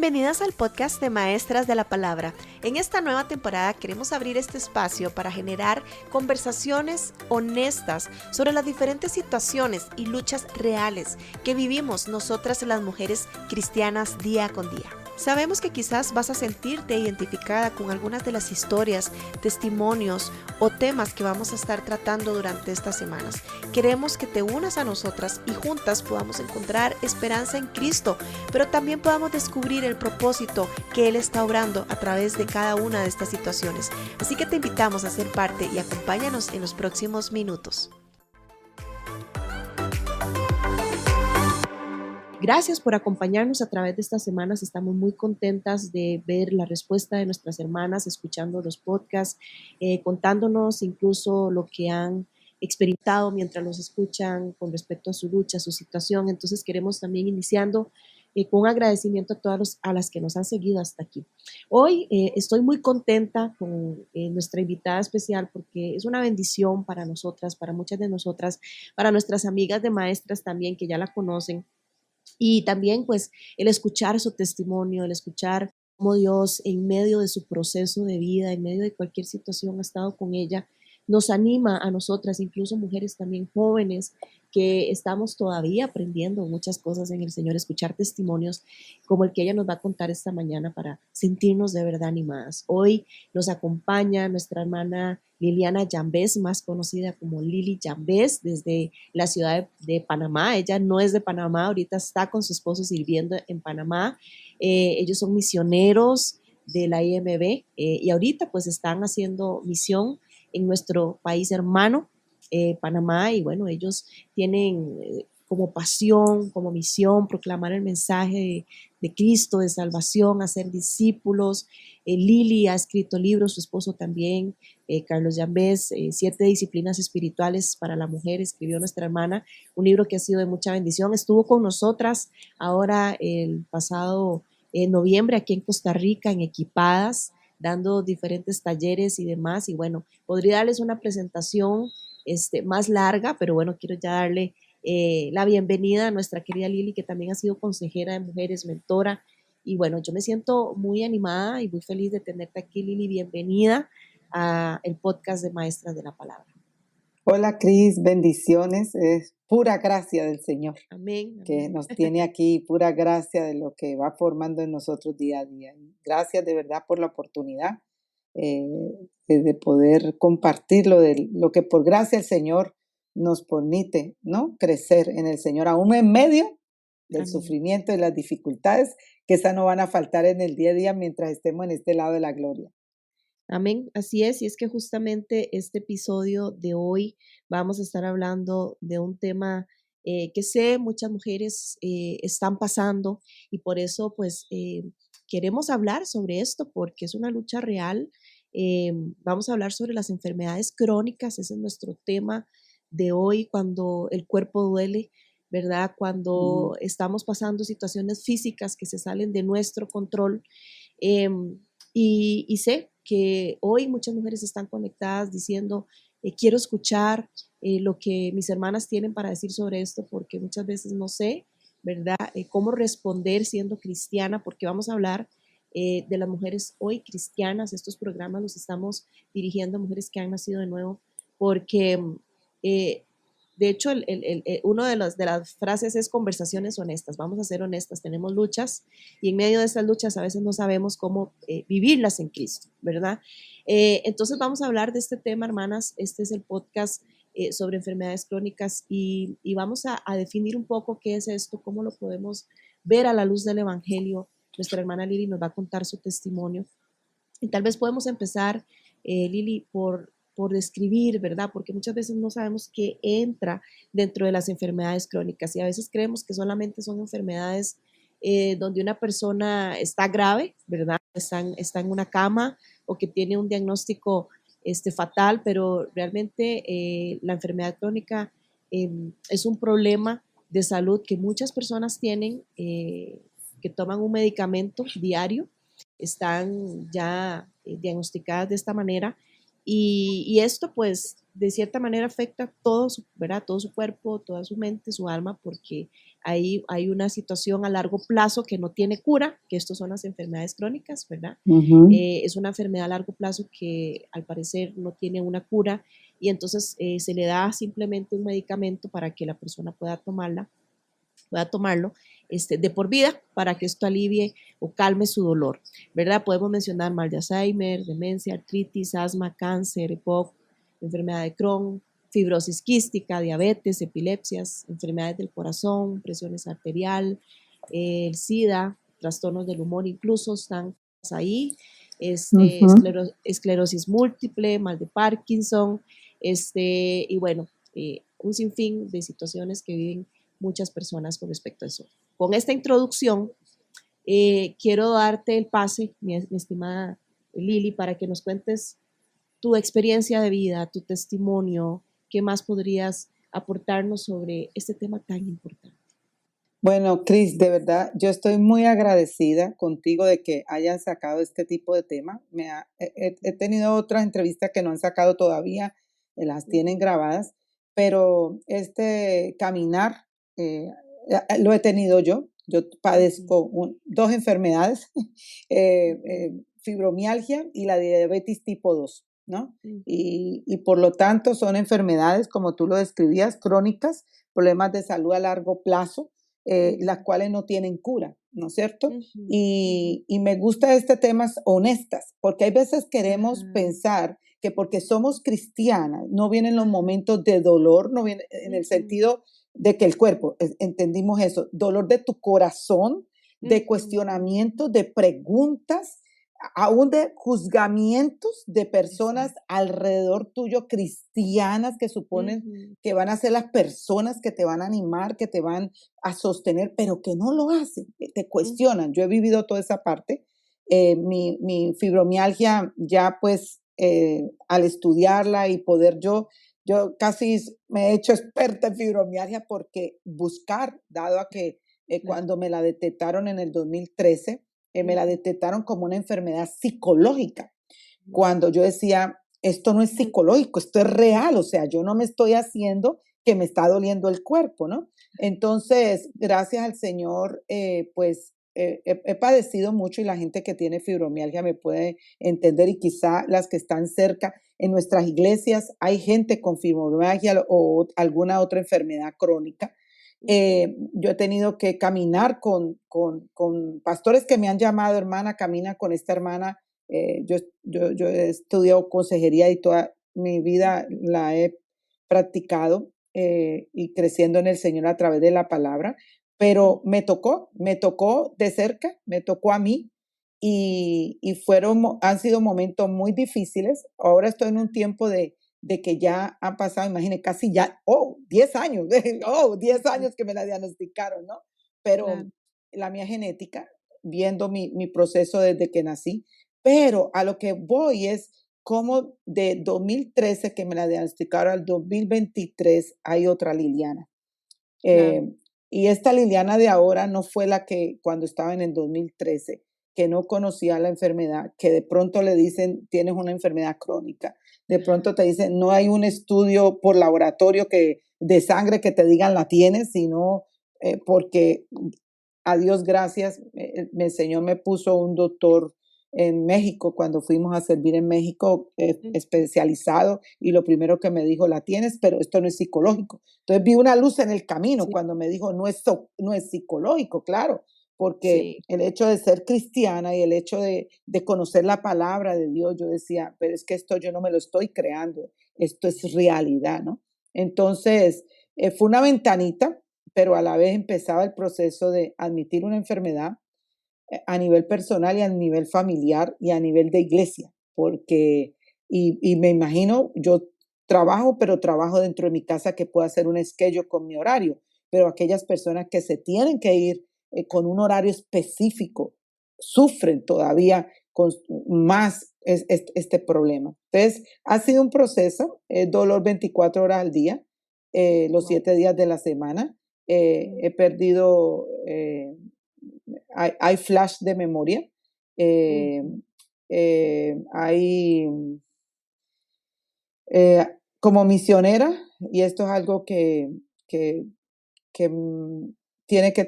Bienvenidas al podcast de Maestras de la Palabra. En esta nueva temporada queremos abrir este espacio para generar conversaciones honestas sobre las diferentes situaciones y luchas reales que vivimos nosotras las mujeres cristianas día con día. Sabemos que quizás vas a sentirte identificada con algunas de las historias, testimonios o temas que vamos a estar tratando durante estas semanas. Queremos que te unas a nosotras y juntas podamos encontrar esperanza en Cristo, pero también podamos descubrir el propósito que Él está obrando a través de cada una de estas situaciones. Así que te invitamos a ser parte y acompáñanos en los próximos minutos. Gracias por acompañarnos a través de estas semanas. Estamos muy contentas de ver la respuesta de nuestras hermanas, escuchando los podcasts, contándonos incluso lo que han experimentado mientras los escuchan con respecto a su lucha, a su situación. Entonces queremos también iniciando con un agradecimiento a todas a las que nos han seguido hasta aquí. Hoy estoy muy contenta con nuestra invitada especial porque es una bendición para nosotras, para muchas de nosotras, para nuestras amigas de maestras también que ya la conocen. Y también pues el escuchar su testimonio, el escuchar cómo Dios en medio de su proceso de vida, en medio de cualquier situación ha estado con ella, nos anima a nosotras, incluso mujeres también jóvenes que estamos todavía aprendiendo muchas cosas en el Señor, escuchar testimonios como el que ella nos va a contar esta mañana para sentirnos de verdad animadas. Hoy nos acompaña nuestra hermana Liliana Yambés, más conocida como Lili Yambés, desde la ciudad de Panamá. Ella no es de Panamá, ahorita está con su esposo sirviendo en Panamá. Ellos son misioneros de la IMB y ahorita pues están haciendo misión en nuestro país hermano, Panamá, y bueno, ellos tienen como pasión, como misión, proclamar el mensaje de Cristo, de salvación, hacer discípulos. Lili ha escrito libros, su esposo también, Carlos Yambés, 7 disciplinas espirituales para la mujer, escribió nuestra hermana, un libro que ha sido de mucha bendición. Estuvo con nosotras ahora el pasado noviembre aquí en Costa Rica, en Equipadas, dando diferentes talleres y demás. Y bueno, podría darles una presentación más larga, pero bueno, quiero ya darle la bienvenida a nuestra querida Lili, que también ha sido consejera de mujeres, mentora. Y bueno, yo me siento muy animada y muy feliz de tenerte aquí, Lili. Bienvenida a el podcast de Maestras de la Palabra. Hola, Cris, bendiciones. Es pura gracia del Señor. Amén. Que nos tiene aquí, pura gracia de lo que va formando en nosotros día a día. Gracias de verdad por la oportunidad eh, de poder compartir lo que por gracia el Señor nos permite, ¿no? Crecer en el Señor, aún en medio del Amén. Sufrimiento y las dificultades que esas no van a faltar en el día a día mientras estemos en este lado de la gloria. Amén, así es, y es que justamente este episodio de hoy vamos a estar hablando de un tema que sé muchas mujeres están pasando y por eso pues queremos hablar sobre esto porque es una lucha real. Vamos a hablar sobre las enfermedades crónicas, ese es nuestro tema de hoy, cuando el cuerpo duele, ¿verdad? Cuando estamos pasando situaciones físicas que se salen de nuestro control. Y sé que hoy muchas mujeres están conectadas diciendo, quiero escuchar lo que mis hermanas tienen para decir sobre esto, porque muchas veces no sé, ¿verdad? Cómo responder siendo cristiana, porque vamos a hablar de las mujeres hoy cristianas. Estos programas los estamos dirigiendo a mujeres que han nacido de nuevo, porque de hecho, uno de las frases es conversaciones honestas. Vamos a ser honestas, tenemos luchas y en medio de esas luchas a veces no sabemos cómo vivirlas en Cristo, ¿verdad? Entonces vamos a hablar de este tema, hermanas. Este es el podcast sobre enfermedades crónicas y vamos a definir un poco qué es esto, cómo lo podemos ver a la luz del Evangelio. Nuestra hermana Lili nos va a contar su testimonio y tal vez podemos empezar, Lili, por describir, ¿verdad? Porque muchas veces no sabemos qué entra dentro de las enfermedades crónicas y a veces creemos que solamente son enfermedades donde una persona está grave, ¿verdad? Está en una cama o que tiene un diagnóstico fatal, pero realmente la enfermedad crónica es un problema de salud que muchas personas tienen, que toman un medicamento diario, están ya diagnosticadas de esta manera y esto pues de cierta manera afecta todo su, ¿verdad? Todo su cuerpo, toda su mente, su alma, porque hay una situación a largo plazo que no tiene cura, que estos son las enfermedades crónicas, ¿verdad? Ujú. Es una enfermedad a largo plazo que al parecer no tiene una cura y entonces se le da simplemente un medicamento para que la persona pueda tomarlo de por vida para que esto alivie o calme su dolor, ¿verdad? Podemos mencionar mal de Alzheimer, demencia, artritis, asma, cáncer, EPOC, enfermedad de Crohn, fibrosis quística, diabetes, epilepsias, enfermedades del corazón, presiones arterial, el SIDA, trastornos del humor, incluso están ahí, Ujú. esclerosis múltiple, mal de Parkinson, y bueno, un sinfín de situaciones que viven muchas personas con respecto a eso. Con esta introducción, quiero darte el pase, mi estimada Lili, para que nos cuentes tu experiencia de vida, tu testimonio, qué más podrías aportarnos sobre este tema tan importante. Bueno, Cris, de verdad, yo estoy muy agradecida contigo de que hayas sacado este tipo de tema. He tenido otras entrevistas que no han sacado todavía, las tienen grabadas, pero este caminar eh, lo he tenido yo. Yo padezco dos enfermedades, fibromialgia y la diabetes tipo 2, ¿no? Y por lo tanto son enfermedades, como tú lo describías, crónicas, problemas de salud a largo plazo, las cuales no tienen cura, ¿no es cierto? Y me gusta este tema honestas, porque hay veces queremos pensar que porque somos cristianas no vienen los momentos de dolor, no viene en el sentido de que el cuerpo, entendimos eso, dolor de tu corazón, de cuestionamientos, de preguntas, aún de juzgamientos de personas alrededor tuyo cristianas que suponen que van a ser las personas que te van a animar, que te van a sostener, pero que no lo hacen, que te cuestionan. Yo he vivido toda esa parte. Mi fibromialgia ya pues al estudiarla y poder yo casi me he hecho experta en fibromialgia porque buscar, dado a que cuando me la detectaron en el 2013, me la detectaron como una enfermedad psicológica. Cuando yo decía, esto no es psicológico, esto es real, o sea, yo no me estoy haciendo que me está doliendo el cuerpo, ¿no? Entonces, gracias al Señor, pues he padecido mucho y la gente que tiene fibromialgia me puede entender y quizá las que están cerca. En nuestras iglesias hay gente con fibromialgia o alguna otra enfermedad crónica. Yo he tenido que caminar con pastores que me han llamado, hermana, camina con esta hermana. Yo he estudiado consejería y toda mi vida la he practicado y creciendo en el Señor a través de la palabra, pero me tocó de cerca, me tocó a mí y han sido momentos muy difíciles. Ahora estoy en un tiempo de que ya han pasado, imagínense, casi ya, 10 años, 10 años que me la diagnosticaron, ¿no? Pero Claro. la mía genética, viendo mi proceso desde que nací, pero a lo que voy es cómo de 2013 que me la diagnosticaron al 2023 hay otra Liliana. Claro. Eh, y esta Liliana de ahora no fue la que cuando estaba en el 2013, que no conocía la enfermedad, que de pronto le dicen tienes una enfermedad crónica, de pronto te dicen no hay un estudio por laboratorio de sangre que te digan la tienes, sino porque a Dios gracias, el Señor me puso un doctor en México cuando fuimos a servir en México especializado y lo primero que me dijo, la tienes, pero esto no es psicológico. Entonces vi una luz en el camino Sí, cuando me dijo, no es psicológico, claro, porque sí, el hecho de ser cristiana y el hecho de conocer la palabra de Dios, yo decía, pero es que esto yo no me lo estoy creando, esto es realidad, ¿no? Entonces, fue una ventanita, pero a la vez empezaba el proceso de admitir una enfermedad a nivel personal y a nivel familiar y a nivel de iglesia, porque, y me imagino, yo trabajo, pero trabajo dentro de mi casa que puedo hacer un schedule con mi horario, pero aquellas personas que se tienen que ir con un horario específico sufren todavía con más este problema. Entonces, ha sido un proceso, dolor 24 horas al día, los wow. 7 días de la semana. He perdido hay flash de memoria, eh, hay como misionera, y esto es algo que, que tiene que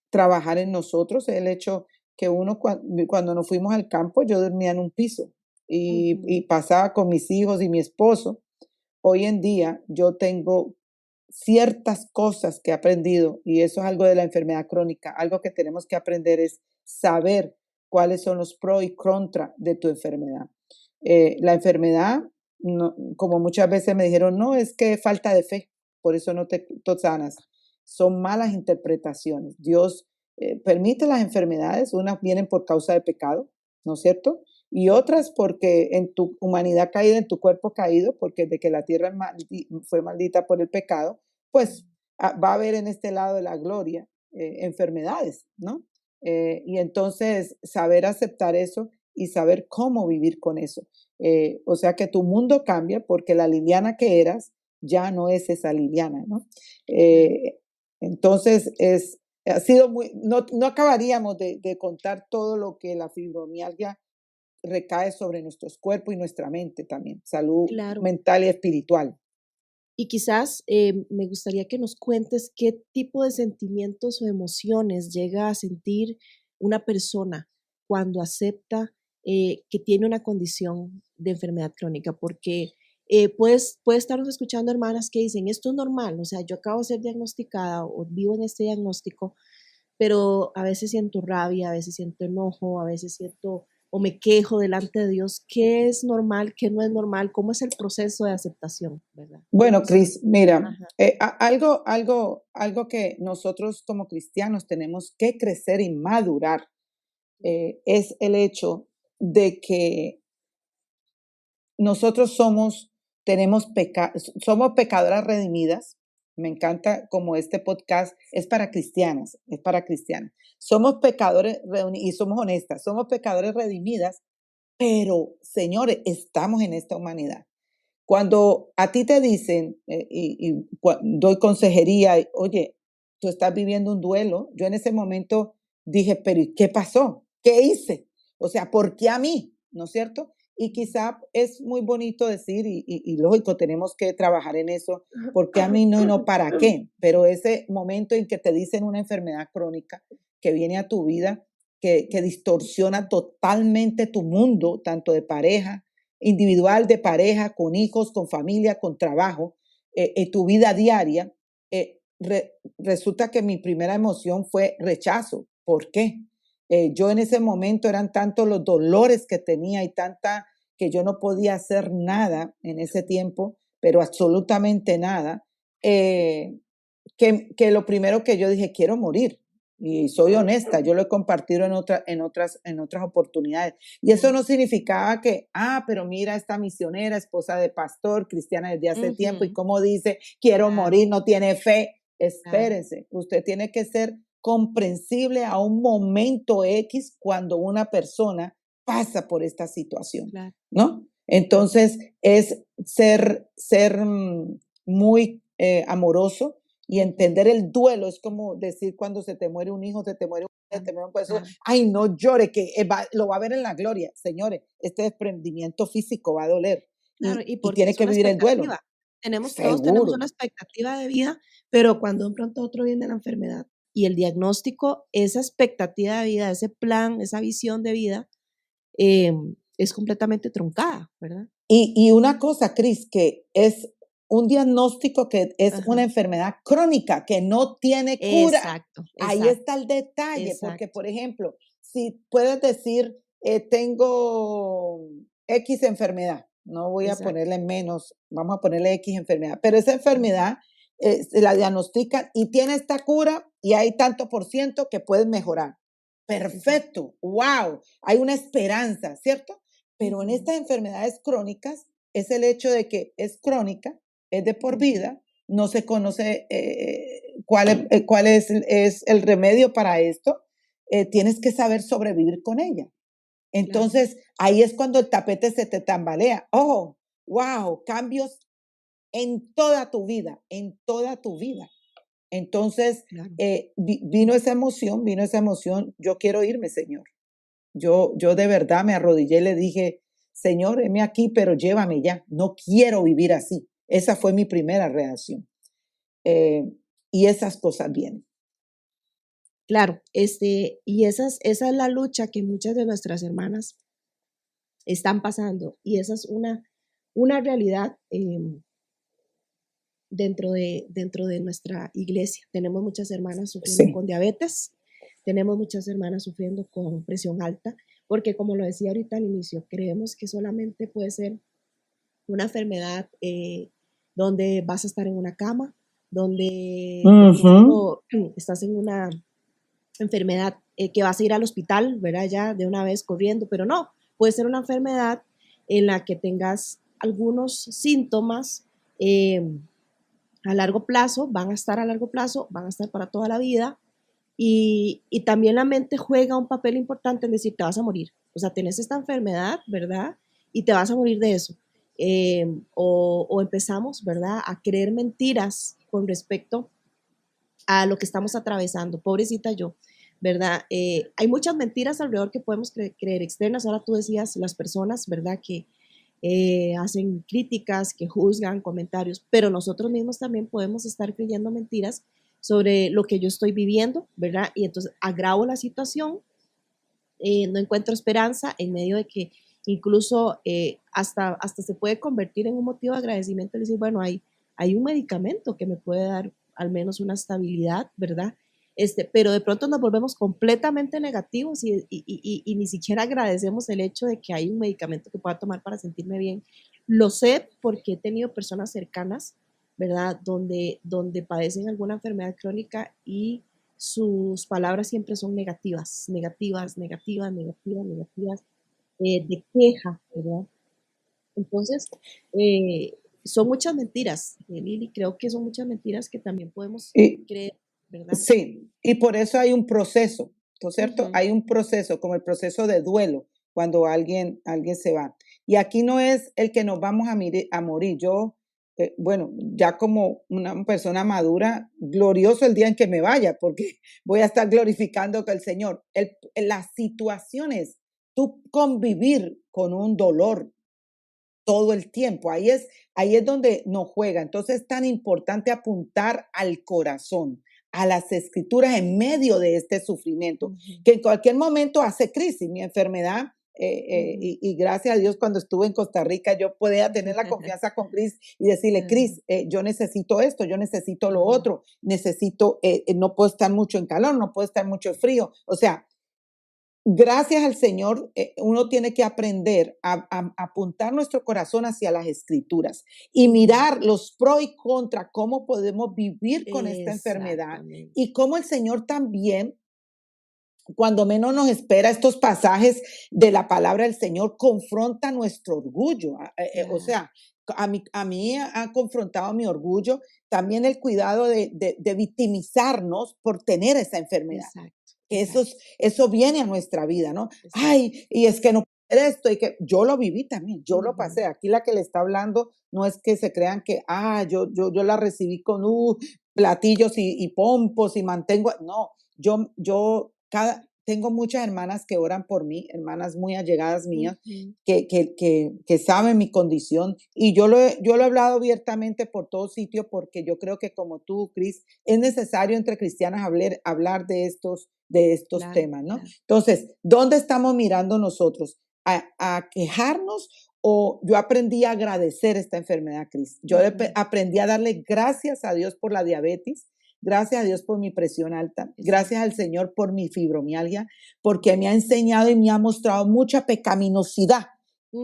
trabajar en nosotros. El hecho que uno, cuando nos fuimos al campo, yo dormía en un piso y pasaba con mis hijos y mi esposo. Hoy en día yo tengo ciertas cosas que he aprendido, y eso es algo de la enfermedad crónica. Algo que tenemos que aprender es saber cuáles son los pros y contras de tu enfermedad. La enfermedad, como muchas veces me dijeron, no, es que falta de fe, por eso no te sanas. Son malas interpretaciones. Dios permite las enfermedades, unas vienen por causa de pecado, ¿no es cierto? Y otras porque en tu humanidad caída, en tu cuerpo caído, porque de que la tierra fue maldita por el pecado, pues va a haber en este lado de la gloria enfermedades, ¿no? Y entonces saber aceptar eso y saber cómo vivir con eso. O sea que tu mundo cambia porque la Liliana que eras ya no es esa Liliana, ¿no? Entonces ha sido no acabaríamos de contar todo lo que la fibromialgia recae sobre nuestros cuerpos y nuestra mente también, salud Claro. mental y espiritual. Y quizás me gustaría que nos cuentes qué tipo de sentimientos o emociones llega a sentir una persona cuando acepta que tiene una condición de enfermedad crónica, porque puede estarnos escuchando hermanas que dicen, esto es normal, o sea, yo acabo de ser diagnosticada o vivo en este diagnóstico, pero a veces siento rabia, a veces siento enojo, a veces siento o me quejo delante de Dios. ¿Qué es normal? ¿Qué no es normal? ¿Cómo es el proceso de aceptación? ¿Verdad? Bueno, Cris, mira, Ajá. algo que nosotros como cristianos tenemos que crecer y madurar es el hecho de que nosotros somos pecadoras redimidas. Me encanta como este podcast es para cristianas, es para cristianas. Somos pecadores y somos honestas, somos pecadores redimidas, pero señores, estamos en esta humanidad. Cuando a ti te dicen, doy consejería, oye, tú estás viviendo un duelo, yo en ese momento dije, pero ¿y qué pasó? ¿Qué hice? O sea, ¿por qué a mí? ¿No es cierto? Y quizá es muy bonito decir, y lógico, tenemos que trabajar en eso, ¿por qué a mí no y no para qué? Pero ese momento en que te dicen una enfermedad crónica que viene a tu vida, que distorsiona totalmente tu mundo, tanto de pareja, individual, de pareja, con hijos, con familia, con trabajo, tu vida diaria, resulta que mi primera emoción fue rechazo. ¿Por qué? Yo en ese momento eran tantos los dolores que tenía y tanta que yo no podía hacer nada en ese tiempo, pero absolutamente nada, que lo primero que yo dije, quiero morir. Y soy honesta, yo lo he compartido en otras oportunidades. Y eso no significaba que, pero mira esta misionera, esposa de pastor, cristiana desde hace tiempo, y como dice, quiero Claro, morir, no tiene fe. claro, Espérense, usted tiene que ser comprensible a un momento X cuando una persona pasa por esta situación, claro. ¿no? Entonces, es ser muy amoroso y entender el duelo. Es como decir cuando se te muere un hijo, se te muere un hijo, se te muere un pedazo, Claro, ay, no llore, que lo va a ver en la gloria. Señores, este desprendimiento físico va a doler claro, y y porque tiene es que una vivir el duelo. expectativa. Todos tenemos Seguro, una expectativa de vida, pero cuando de pronto otro viene la enfermedad y el diagnóstico, esa expectativa de vida, ese plan, esa visión de vida, es completamente truncada, ¿verdad? Y una cosa, Cris, que es un diagnóstico que es una Ajá. enfermedad crónica que no tiene cura. Exacto, Ahí está exacto, el detalle, porque, exacto, por ejemplo, si puedes decir, tengo X enfermedad, no voy a exacto. ponerle menos, vamos a ponerle X enfermedad, pero esa enfermedad se la diagnostican y tiene esta cura y hay tanto por ciento que puedes mejorar. Exacto. Perfecto, wow, hay una esperanza, ¿cierto? Pero en Ujú, estas enfermedades crónicas es el hecho de que es crónica, es de por ujú, vida, no se conoce cuál es el remedio para esto, tienes que saber sobrevivir con ella. claro, Entonces, ahí es cuando el tapete se te tambalea. Oh, wow, cambios en toda tu vida. Entonces, claro. vino esa emoción, yo quiero irme, Señor. Yo de verdad me arrodillé y le dije, Señor, heme aquí, pero llévame ya. No quiero vivir así. Esa fue mi primera reacción. Eh, y esas cosas vienen. Claro, y esa es la lucha que muchas de nuestras hermanas están pasando, y esa es una realidad dentro de nuestra iglesia. Tenemos muchas hermanas sufriendo Sí. con diabetes, tenemos muchas hermanas sufriendo con presión alta, porque como lo decía ahorita al inicio, creemos que solamente puede ser una enfermedad donde vas a estar en una cama, donde de Ujú. pronto estás en una enfermedad que vas a ir al hospital, ¿verdad? Ya de una vez corriendo, pero no, puede ser una enfermedad en la que tengas algunos síntomas eh, a largo plazo, van a estar a largo plazo, van a estar para toda la vida, y también la mente juega un papel importante en decir, te vas a morir. O sea, tienes esta enfermedad, ¿verdad? Y te vas a morir de eso. O empezamos, ¿verdad? A creer mentiras con respecto a lo que estamos atravesando. Pobrecita yo, ¿verdad? Hay muchas mentiras alrededor que podemos creer externas. Ahora tú decías las personas, ¿verdad? Que hacen críticas, que juzgan comentarios, pero nosotros mismos también podemos estar creyendo mentiras sobre lo que yo estoy viviendo, ¿verdad? Y entonces agravo la situación, no encuentro esperanza en medio de que incluso hasta se puede convertir en un motivo de agradecimiento, decir, bueno, hay un medicamento que me puede dar al menos una estabilidad, ¿verdad? Pero de pronto nos volvemos completamente negativos y ni siquiera agradecemos el hecho de que hay un medicamento que pueda tomar para sentirme bien. Lo sé porque he tenido personas cercanas, ¿verdad? Donde padecen alguna enfermedad crónica y sus palabras siempre son negativas, negativas, negativas, negativas, negativas, de queja, ¿verdad? Entonces, son muchas mentiras, Lili, creo que son muchas mentiras que también podemos Y creer, ¿verdad? sí, y por eso hay un proceso, ¿no es cierto? Ujú, Hay un proceso, como el proceso de duelo, cuando alguien se va. Y aquí no es el que nos vamos a morir. Yo, bueno, ya como una persona madura, glorioso el día en que me vaya, porque voy a estar glorificando que el Señor. Las situaciones, tú convivir con un dolor todo el tiempo. Ahí es donde nos juega. Entonces es tan importante apuntar al corazón, a las escrituras en medio de este sufrimiento, ujú, que en cualquier momento hace crisis. Mi enfermedad, ujú. y gracias a Dios cuando estuve en Costa Rica, yo podía tener la confianza con Cris y decirle, Ajá, Cris, yo necesito esto, yo necesito lo ajá. otro, necesito, no puedo estar mucho en calor, no puedo estar mucho en frío. O sea, gracias al Señor, uno tiene que aprender a apuntar nuestro corazón hacia las escrituras y Ujú. mirar los pros y contra, cómo podemos vivir con esta enfermedad Exactamente. y cómo el Señor también, cuando menos nos espera, estos pasajes de la palabra del Señor confronta nuestro orgullo. O Claro, sea, a mí ha confrontado mi orgullo, también el cuidado de victimizarnos por tener esa enfermedad. exacto, Eso, exacto, eso viene a nuestra vida, ¿no? exacto. Ay, y es que no puedo hacer esto, y que yo lo viví también, yo lo Ujú. pasé. Aquí la que le está hablando no es que se crean que, yo la recibí con platillos y pompos y mantengo. No, tengo muchas hermanas que oran por mí, hermanas muy allegadas mías, Ujú. que saben mi condición. Y yo lo he hablado abiertamente por todo sitio porque yo creo que como tú, Cris, es necesario entre cristianas hablar de estos Claro, temas, ¿no? claro. Entonces, ¿dónde estamos mirando nosotros? ¿A quejarnos o yo aprendí a agradecer esta enfermedad, Cris? Yo Ujú. aprendí a darle gracias a Dios por la diabetes, gracias a Dios por mi presión alta, gracias Exacto. al Señor por mi fibromialgia, porque me ha enseñado y me ha mostrado mucha pecaminosidad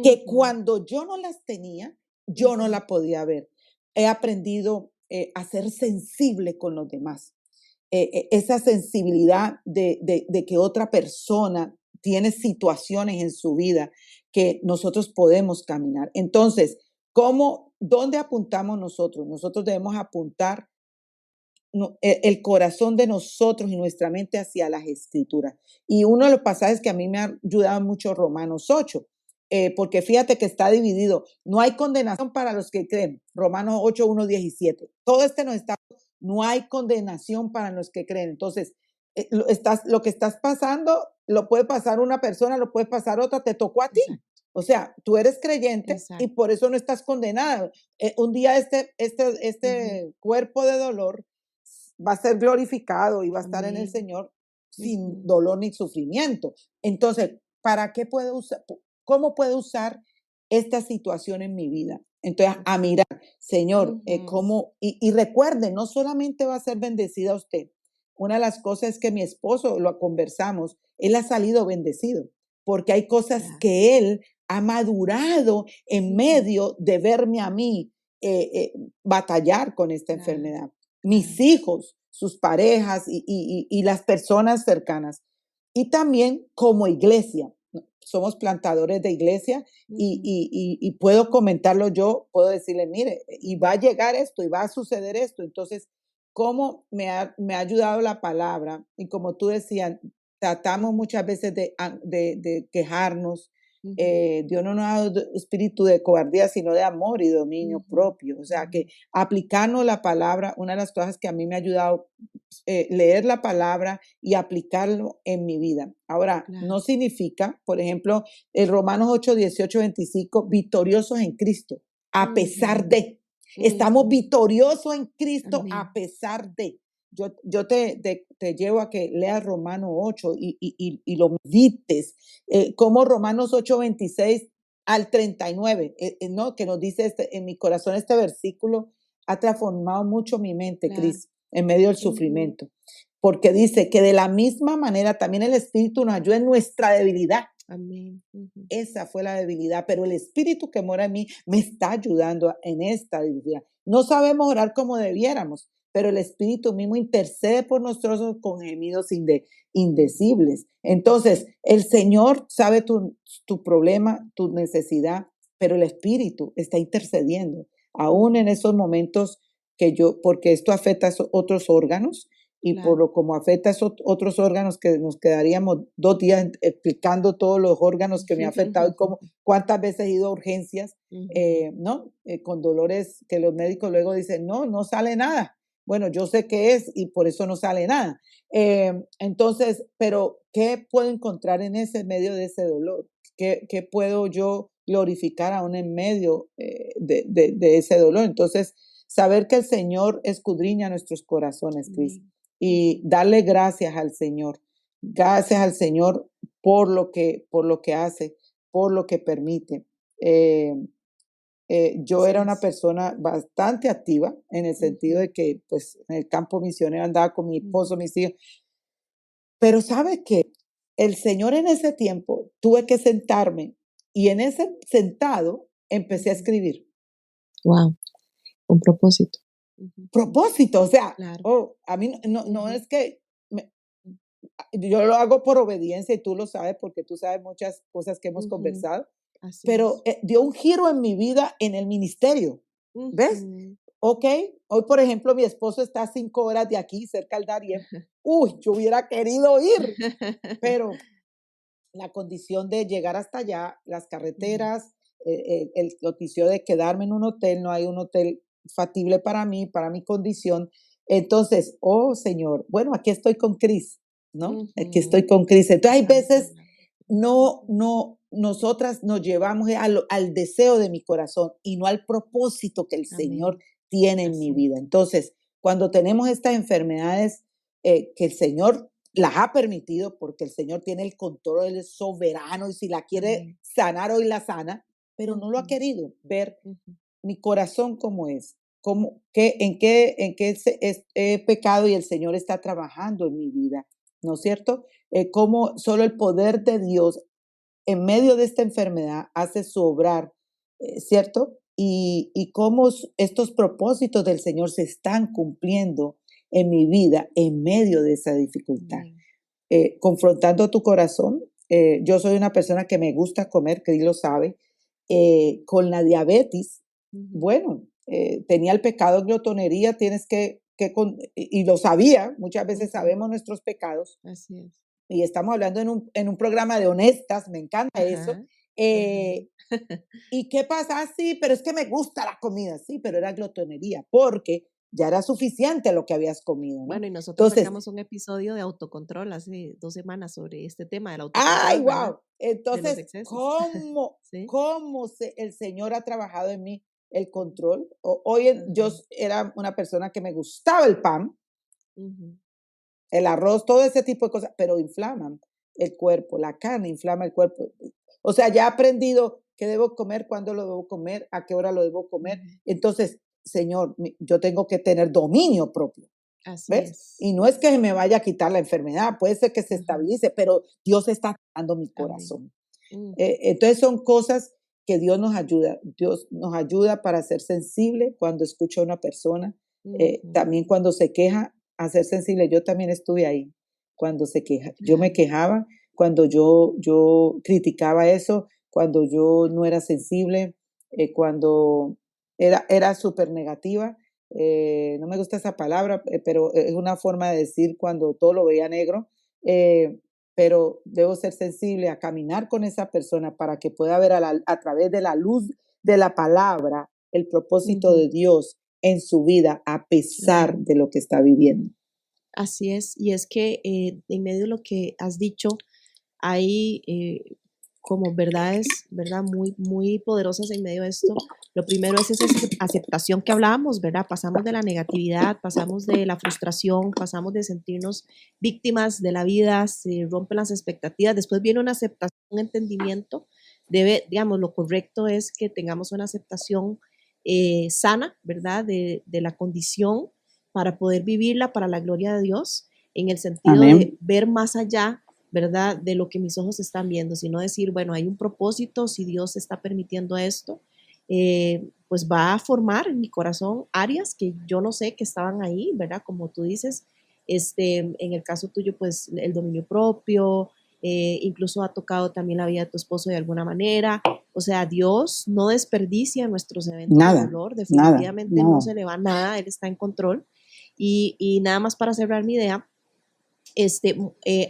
que Ujú, cuando yo no las tenía, yo no ujú. la podía ver. He aprendido a ser sensible con los demás. Esa sensibilidad de que otra persona tiene situaciones en su vida que nosotros podemos caminar. Entonces, ¿dónde apuntamos nosotros? Nosotros debemos apuntar el corazón de nosotros y nuestra mente hacia las escrituras. Y uno de los pasajes que a mí me ha ayudado mucho, Romanos 8, porque fíjate que está dividido. No hay condenación para los que creen. Romanos 8, 1, 17. Todo nos está, no hay condenación para los que creen. Entonces, lo que estás pasando, lo puede pasar una persona, lo puede pasar otra, te tocó a ti. Exacto, O sea, tú eres creyente y exacto. por eso no estás condenado. Un día Ujú. este cuerpo de dolor va a ser glorificado y va a estar en el Amén. Señor. sin dolor ni sufrimiento. Entonces, ¿para qué puedo usar? ¿Cómo puedo usar esta situación en mi vida? Entonces, a mirar, Señor, y recuerden, no solamente va a ser bendecida usted. Una de las cosas es que mi esposo, lo conversamos, él ha salido bendecido, porque hay cosas que él ha madurado en medio de verme a mí batallar con esta enfermedad. Mis hijos, sus parejas y las personas cercanas. Y también como iglesia, somos plantadores de iglesia y puedo comentarlo yo, puedo decirle, mire, y va a llegar esto y va a suceder esto. Entonces, ¿cómo me ha ayudado la palabra? Y como tú decías, tratamos muchas veces de quejarnos. Dios no nos ha dado espíritu de cobardía, sino de amor y dominio propio. O sea, que aplicarnos la palabra, una de las cosas que a mí me ha ayudado, leer la palabra y aplicarlo en mi vida. Ahora, no significa, por ejemplo, el Romanos 8, 18, 25, victoriosos en Cristo, a pesar de. Estamos victoriosos en Cristo a pesar de. Yo te llevo a que leas Romanos 8 y lo medites, como Romanos 8, 26 al 39, ¿no? Que nos dice en mi corazón este versículo ha transformado mucho mi mente, Cris, en medio del sufrimiento, porque dice que de la misma manera también el Espíritu nos ayuda en nuestra debilidad. Amén. Esa fue la debilidad, pero el Espíritu que mora en mí me está ayudando en esta debilidad. No sabemos orar como debiéramos, pero el Espíritu mismo intercede por nosotros con gemidos indecibles. Entonces, el Señor sabe tu problema, tu necesidad, pero el Espíritu está intercediendo, aún en esos momentos porque esto afecta a otros órganos. Y por lo como afecta a esos otros órganos, que nos quedaríamos 2 días explicando todos los órganos que me ha afectado y cuántas veces he ido a urgencias, ¿no? Con dolores que los médicos luego dicen, no sale nada. Bueno, yo sé qué es y por eso no sale nada. Entonces, pero ¿qué puedo encontrar en ese medio de ese dolor? ¿Qué puedo yo glorificar aún en medio de ese dolor? Entonces, saber que el Señor escudriña nuestros corazones, Cris, y darle gracias al Señor por lo que hace, por lo que permite. Yo era una persona bastante activa en el sentido de que, pues, en el campo misionero andaba con mi esposo, mis hijos, pero ¿sabes qué? El Señor en ese tiempo tuve que sentarme y en ese sentado empecé a escribir. Wow, con propósito. Propósito, o sea, Claro. a mí no es que yo lo hago por obediencia y tú lo sabes porque tú sabes muchas cosas que hemos conversado, Así pero es. dio un giro en mi vida en el ministerio, ¿ves? Ok, hoy por ejemplo mi esposo está a 5 horas de aquí, cerca del Darién. Uy, yo hubiera querido ir, pero la condición de llegar hasta allá, las carreteras, el noticio de quedarme en un hotel, no hay un hotel factible para mí, para mi condición. Entonces, oh Señor, bueno, aquí estoy con Cris, ¿no? Aquí estoy con Cris. Entonces, hay veces nosotras nos llevamos al deseo de mi corazón y no al propósito que el Señor tiene en mi vida. Entonces, cuando tenemos estas enfermedades que el Señor las ha permitido, porque el Señor tiene el control, Él es soberano y si la quiere sanar hoy la sana, pero no lo ha querido ver mi corazón como es, en qué he pecado y el Señor está trabajando en mi vida, ¿no es cierto? Cómo solo el poder de Dios en medio de esta enfermedad hace su obrar, ¿cierto? Y cómo estos propósitos del Señor se están cumpliendo en mi vida en medio de esa dificultad. Confrontando tu corazón, yo soy una persona que me gusta comer, que Dios lo sabe, con la diabetes, bueno, tenía el pecado de glotonería, y lo sabía, muchas veces sabemos nuestros pecados, Así es. y estamos hablando en un programa de honestas, me encanta eso. ¿Y qué pasa? Ah, sí, pero es que me gusta la comida, sí, pero era glotonería, porque ya era suficiente lo que habías comido, ¿no? Bueno, y nosotros Entonces, sacamos un episodio de autocontrol hace 2 semanas sobre este tema del ¡ay, autocontrol, ¿verdad? wow! De los Entonces, excesos. ¿cómo, Sí. cómo el Señor ha trabajado en mí el control? Yo era una persona que me gustaba el pan, Ujú. el arroz, todo ese tipo de cosas, pero inflaman el cuerpo, la carne inflama el cuerpo. O sea, ya he aprendido qué debo comer, cuándo lo debo comer, a qué hora lo debo comer. Ujú. Entonces, Señor, yo tengo que tener dominio propio. Así ¿Ves? es. Y no es que me vaya a quitar la enfermedad, puede ser que se Ujú. estabilice, pero Dios está dando mi Amén. corazón. Mm, Entonces son cosas que Dios nos ayuda para ser sensible cuando escucha a una persona, ujú. también cuando se queja, a ser sensible. Yo también estuve ahí cuando se queja. Yo me Claro. quejaba cuando yo criticaba eso, cuando yo no era sensible, cuando era súper negativa. No me gusta esa palabra, pero es una forma de decir cuando todo lo veía negro. eh, pero debo ser sensible a caminar con esa persona para que pueda ver a través de la luz de la palabra el propósito Ujú. de Dios en su vida a pesar Claro. de lo que está viviendo. Así es. Y es que en medio de lo que has dicho, hay como verdades, ¿verdad? Muy, muy poderosas en medio de esto. Lo primero es esa aceptación que hablábamos, ¿verdad? Pasamos de la negatividad, pasamos de la frustración, pasamos de sentirnos víctimas de la vida, se rompen las expectativas. Después viene una aceptación, un entendimiento. Digamos, lo correcto es que tengamos una aceptación sana, ¿verdad? De la condición para poder vivirla para la gloria de Dios, en el sentido de Amén. ver más allá, ¿verdad? De lo que mis ojos están viendo, sino decir, bueno, hay un propósito, si Dios está permitiendo esto, pues va a formar en mi corazón áreas que yo no sé que estaban ahí, ¿verdad? Como tú dices, en el caso tuyo, pues el dominio propio, incluso ha tocado también la vida de tu esposo de alguna manera. O sea, Dios no desperdicia nuestros eventos de Nada, dolor, nada, definitivamente no nada. se le va nada, Él está en control. Y nada más para cerrar mi idea,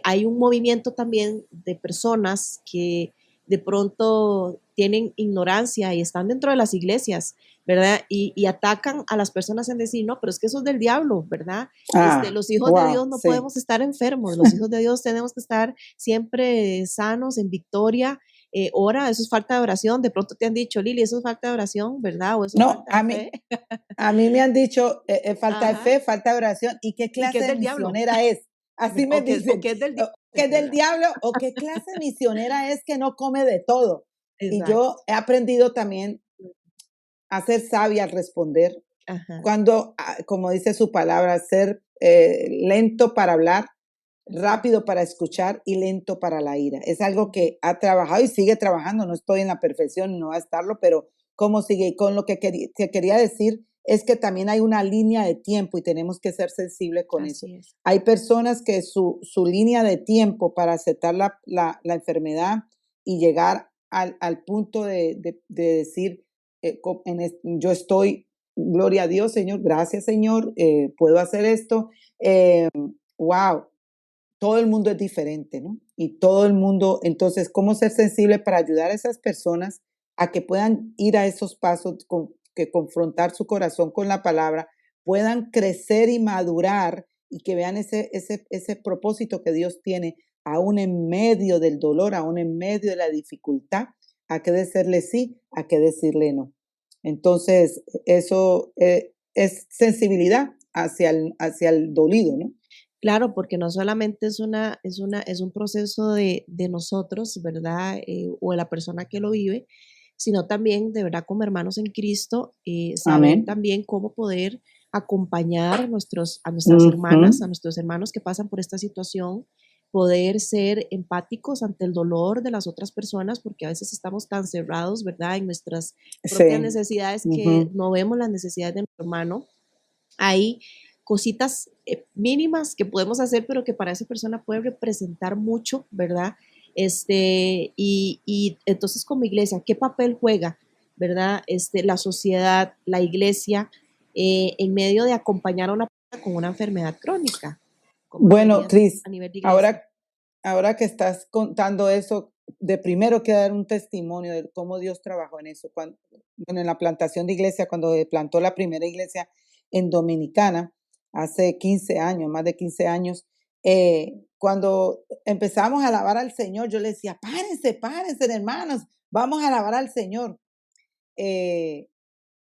hay un movimiento también de personas que de pronto tienen ignorancia y están dentro de las iglesias, ¿verdad? Y atacan a las personas en decir, no, pero es que eso es del diablo, ¿verdad? Ah, Los hijos de Dios wow, no sí. podemos estar enfermos, los hijos de Dios tenemos que estar siempre sanos, en victoria. Ora, eso es falta de oración. De pronto te han dicho, Lili, eso es falta de oración, ¿verdad? O eso es No, falta de fe. a mí me han dicho, falta de Ajá. fe, falta de oración, ¿y qué Y que clase es de del diablo. misionera es? Así me O dicen, que es del ¿que diablo, es del ¿verdad? diablo o qué clase de misionera es que no come de todo? Y yo Exacto. he aprendido también a ser sabia al responder, Ajá, cuando, como dice su palabra, ser lento para hablar, así es. rápido para escuchar y lento para la ira. Es algo Ujú. que ha trabajado y sigue trabajando. No estoy en la perfección, no va a estarlo, pero cómo sigue. Y con lo que quería decir es que también hay una línea de tiempo y tenemos que ser sensibles con eso. Así es. Hay personas que su línea de tiempo para aceptar la enfermedad y llegar al punto de decir, yo estoy, gloria a Dios, Señor, gracias, Señor, puedo hacer esto. Wow, todo el mundo es diferente, ¿no? Y todo el mundo, entonces, ¿cómo ser sensible para ayudar a esas personas a que puedan ir a esos pasos, que confrontar su corazón con la palabra, puedan crecer y madurar y que vean ese propósito que Dios tiene, aún en medio del dolor, aún en medio de la dificultad, a qué decirle sí, a qué decirle no? Entonces, eso es sensibilidad hacia el dolido, ¿no? Claro, porque no solamente es un proceso de nosotros, ¿verdad? O de la persona que lo vive, sino también, de verdad, como hermanos en Cristo, saber Amén. también cómo poder acompañar a nuestras Ujú. hermanas, a nuestros hermanos que pasan por esta situación, poder ser empáticos ante el dolor de las otras personas, porque a veces estamos tan cerrados, ¿verdad? En nuestras propias Sí. necesidades que Ujú. no vemos las necesidades de nuestro hermano. Hay cositas mínimas que podemos hacer, pero que para esa persona puede representar mucho, ¿verdad? Y entonces como iglesia, ¿qué papel juega, ¿verdad? La sociedad, la iglesia, en medio de acompañar a una persona con una enfermedad crónica? ¿Cómo lo Bueno, verías Cris, a nivel de iglesia? ahora, ahora que estás contando eso, de primero quiero dar un testimonio de cómo Dios trabajó en eso. Bueno, en la plantación de iglesia, cuando plantó la primera iglesia en Dominicana, hace 15 años, más de 15 años, cuando empezamos a alabar al Señor, yo le decía, párense, párense, hermanos, vamos a alabar al Señor. Eh,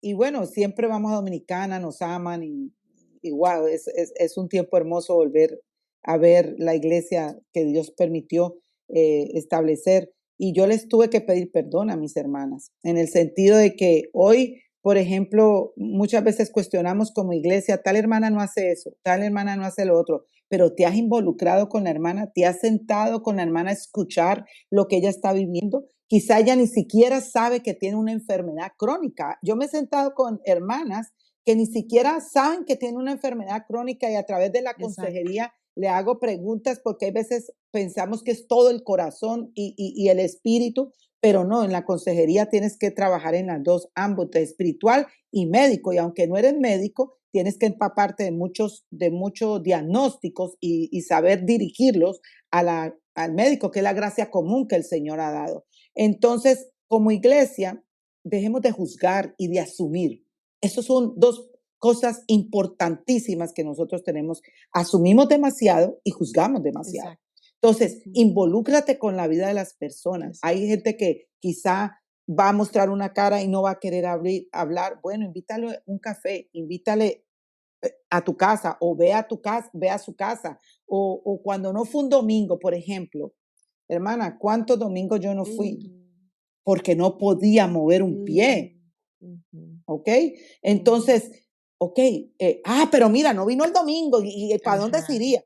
y bueno, siempre vamos a Dominicana, nos aman y wow, es un tiempo hermoso volver. a ver la iglesia que Dios permitió establecer. Y yo les tuve que pedir perdón a mis hermanas, en el sentido de que hoy, por ejemplo, muchas veces cuestionamos como iglesia, tal hermana no hace eso, tal hermana no hace lo otro, pero te has involucrado con la hermana, te has sentado con la hermana a escuchar lo que ella está viviendo. Quizá ella ni siquiera sabe que tiene una enfermedad crónica. Yo me he sentado con hermanas que ni siquiera saben que tienen una enfermedad crónica y a través de la Exacto. consejería le hago preguntas porque hay veces pensamos que es todo el corazón y el espíritu, pero no, en la consejería tienes que trabajar en las dos, ambos, espiritual y médico. Y aunque no eres médico, tienes que empaparte de muchos diagnósticos y saber dirigirlos al médico, que es la gracia común que el Señor ha dado. Entonces, como iglesia, dejemos de juzgar y de asumir. Esos son dos cosas importantísimas que nosotros tenemos. Asumimos demasiado y juzgamos demasiado. Exacto. Entonces, Ujú. involúcrate con la vida de las personas. Exacto. Hay gente que quizá va a mostrar una cara y no va a querer hablar. Bueno, invítale un café, invítale a tu casa o ve a tu casa, ve a su casa. O cuando no fue un domingo, por ejemplo, hermana, ¿cuántos domingos yo no fui? Ujú. Porque no podía mover un pie. Ujú. ¿Ok? Ujú. Entonces, ok, pero mira, no vino el domingo y ¿para dónde se Ajá. iría?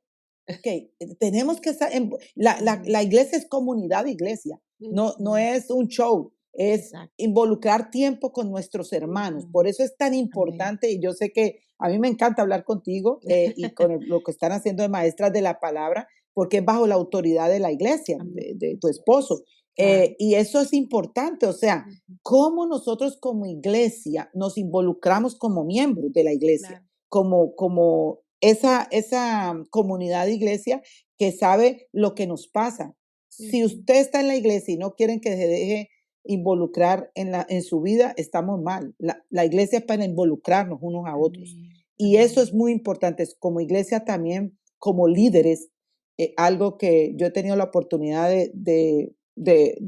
Ok, tenemos que estar, Ujú. la iglesia es comunidad de iglesia, no Ujú. es un show, es Exacto. involucrar tiempo con nuestros hermanos. Ujú. Por eso es tan Amén. importante y yo sé que a mí me encanta hablar contigo y con lo que están haciendo de maestras de la palabra, porque es bajo la autoridad de la iglesia, Amén. de tu Así esposo. es. Claro. Y eso es importante, o sea, Ujú. cómo nosotros como iglesia nos involucramos como miembros de la iglesia, Claro. como esa comunidad de iglesia que sabe lo que nos pasa. Si Ujú. usted está en la iglesia y no quieren que se deje involucrar en su vida, estamos mal. La iglesia es para involucrarnos unos a otros. Amén. Y eso es Amén. muy importante. Como iglesia también, como líderes, algo que yo he tenido la oportunidad de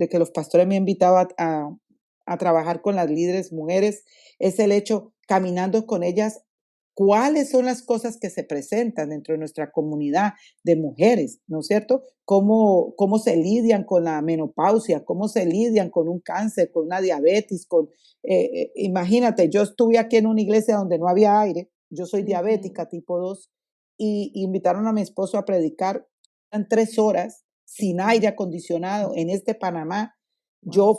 que los pastores me han invitado a trabajar con las líderes mujeres, es el hecho, caminando con ellas, cuáles son las cosas que se presentan dentro de nuestra comunidad de mujeres, ¿no es cierto? Cómo se lidian con la menopausia, cómo se lidian con un cáncer, con una diabetes, imagínate, yo estuve aquí en una iglesia donde no había aire, yo soy Ujú. diabética tipo 2 y invitaron a mi esposo a predicar en 3 horas sin Ujú. aire acondicionado en este Panamá. Wow.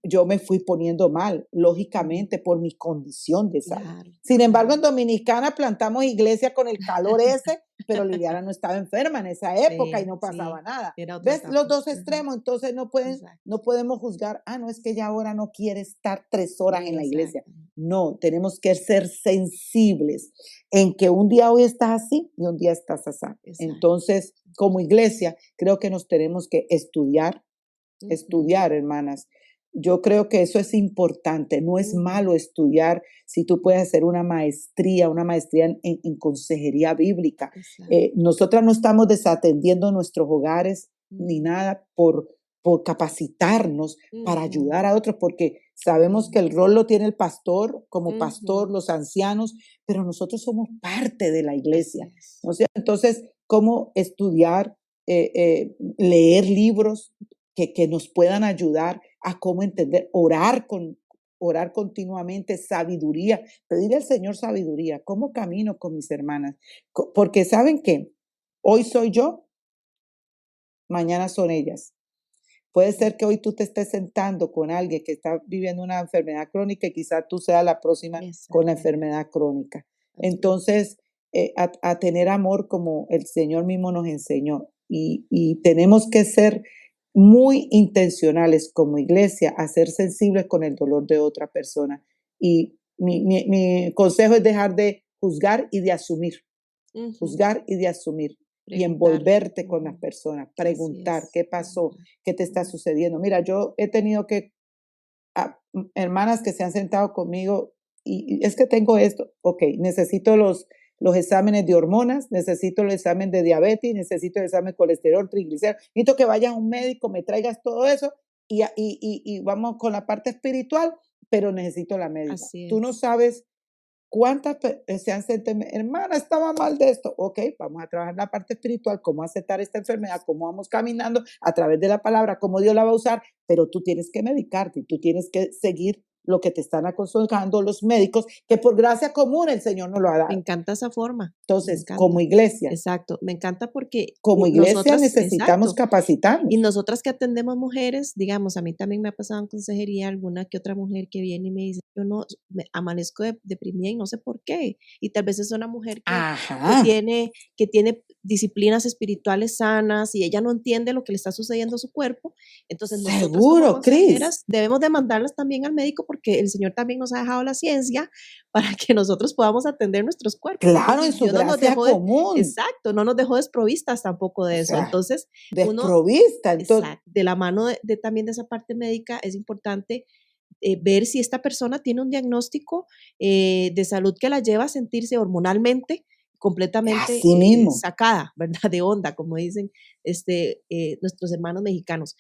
Yo me fui poniendo mal, Ujú. lógicamente, por mi condición de salud. Claro, Sin embargo, claro. en Dominicana plantamos iglesia con el calor ese, pero Liliana no estaba enferma en esa época y Sí, no pasaba sí, nada. era otra ¿Ves los etapa. dos Ujú. extremos? Entonces Exacto, no podemos juzgar, no es que ella ahora no quiere estar 3 horas en la iglesia. exacto. No, tenemos que ser sensibles en que un día hoy estás así y un día estás así. Exacto. Entonces, como iglesia, creo que nos tenemos que Ujú. estudiar, hermanas. Yo creo que eso es importante. No es Ujú. malo estudiar si tú puedes hacer una maestría en consejería bíblica. Exacto. Nosotras no estamos desatendiendo nuestros hogares ni Ujú. nada por capacitarnos para Ujú. ayudar a otros, porque sabemos Amén. que el rol lo tiene el pastor, como pastor, Ujú. los ancianos, pero nosotros somos parte de la Así iglesia. es. ¿No es cierto? Entonces, ¿cómo estudiar, leer libros que nos puedan ayudar a cómo entender, orar continuamente, sabiduría, pedir al Señor sabiduría, cómo camino con mis hermanas, porque saben que hoy soy yo, mañana son ellas. Puede ser que hoy tú te estés sentando con alguien que está viviendo una enfermedad crónica y quizás tú seas la próxima con la Exacto. enfermedad crónica. Así es. Entonces, a tener amor como el Señor mismo nos enseñó. Y tenemos que ser muy intencionales como iglesia, a ser sensibles con el dolor de otra persona. Y mi consejo es dejar de Ujú. juzgar y de asumir y Preguntar. envolverte con las Ujú. personas, Así preguntar es. qué pasó, Preguntar. qué te está Ujú. sucediendo. Mira, yo he tenido hermanas que se han sentado conmigo y es que tengo esto, ok, necesito los exámenes de hormonas, necesito el examen de diabetes, necesito el examen de colesterol, triglicéridos, necesito que vayas a un médico, me traigas todo eso y vamos con la parte espiritual, pero necesito la médica. Así Tú no es. sabes ¿Cuántas se han sentido, hermana, estaba mal de esto? Ok, vamos a trabajar la parte espiritual, cómo aceptar esta enfermedad, cómo vamos caminando a través de la palabra, cómo Dios la va a usar, pero tú tienes que medicarte, tú tienes que seguir lo que te están aconsejando los médicos, que por gracia común el Señor nos lo ha Me dado. encanta esa forma. Me Entonces, encanta. como iglesia Exacto. Me encanta porque necesitamos exacto. Y capacitarnos. nosotras que atendemos mujeres, digamos, a mí también me ha pasado en consejería alguna que otra mujer que viene y me dice, yo no, me amanezco deprimida y no sé por qué. Y tal vez es una mujer Ajá, que tiene disciplinas espirituales sanas y ella no entiende lo que le está sucediendo a su cuerpo. Entonces nosotros como seguro, Cris. consejeras debemos de mandarlas también al médico porque el Señor también nos ha dejado la ciencia para que nosotros podamos atender nuestros cuerpos. Claro, en Entonces su Dios no nos gracia dejó de, común. exacto, no nos dejó desprovistas tampoco O de eso. sea, Entonces uno, desprovista. Entonces, exacto, de la mano también de esa parte médica es importante ver si esta persona tiene un diagnóstico de salud que la lleva a sentirse hormonalmente completamente así mismo. sacada, ¿verdad? De onda, como dicen nuestros hermanos mexicanos.